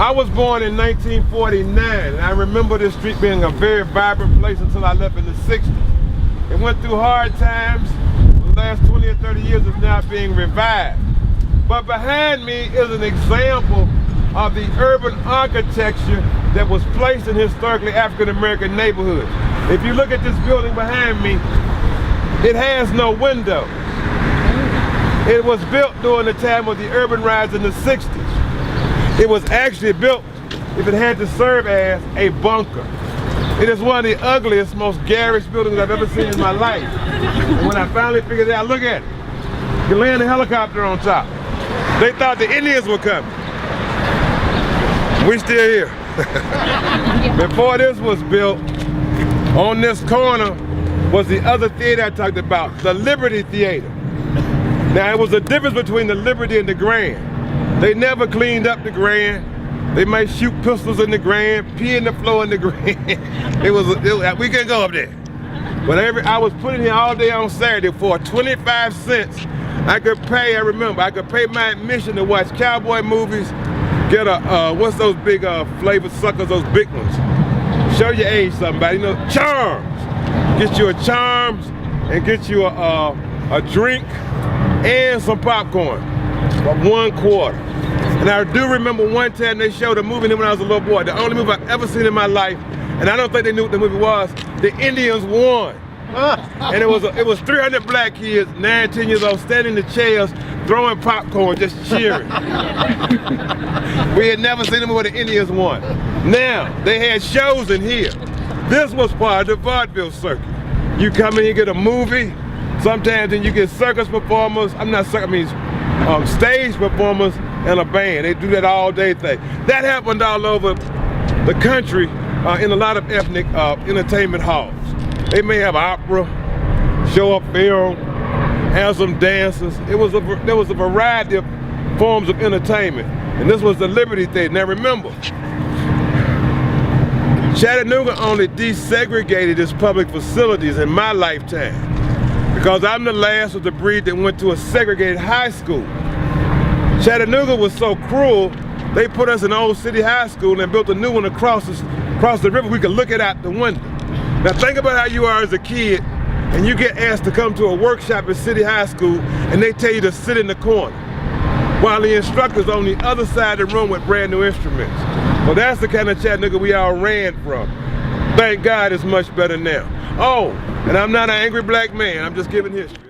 I was born in 1949, and I remember this street being a very vibrant place until I left in the 60s. It went through hard times. The last 20 or 30 years is now being revived. But behind me is an example of the urban architecture that was placed in historically African-American neighborhoods. If you look at this building behind me, it has no window. It was built during the time of the urban rise in the 60s. It was actually built if it had to serve as a bunker. It is one of the ugliest, most garish buildings I've ever seen in my life. And when I finally figured it out, look at it. You can land a helicopter on top. They thought the Indians were coming. We're still here. Before this was built, on this corner was the other theater I talked about, the Liberty Theater. Now, it was a difference between the Liberty and the Grand. They never cleaned up the Grand. They might shoot pistols in the Grand, pee in the floor in the Grand. We couldn't go up there. But I was putting here all day on Saturday for 25 cents. I could pay my admission to watch cowboy movies, get what's those big flavored suckers, those big ones. Show your age, somebody, you know, Charms. Get you a Charms and get you a drink and some popcorn for $1.25. And I do remember one time they showed a movie when I was a little boy, the only movie I've ever seen in my life, and I don't think they knew what the movie was. The Indians won. And it was 300 black kids, 9, 10 years old, standing in the chairs, throwing popcorn, just cheering. We had never seen a movie where the Indians won. Now, they had shows in here. This was part of the vaudeville circuit. You come in, you get a movie, sometimes then you get circus performers, stage performers and a band. They do that all day thing. That happened all over the country in a lot of ethnic entertainment halls. They may have opera, show up film, have some dances. There was a variety of forms of entertainment. And this was the Liberty Theater. Now remember, Chattanooga only desegregated its public facilities in my lifetime because I'm the last of the breed that went to a segregated high school. Chattanooga was so cruel, they put us in Old City High School and built a new one across the river. We could look it out the window. Now think about how you are as a kid and you get asked to come to a workshop at City High School and they tell you to sit in the corner while the instructor's on the other side of the room with brand new instruments. Well, that's the kind of Chattanooga we all ran from. Thank God it's much better now. Oh, and I'm not an angry black man, I'm just giving history.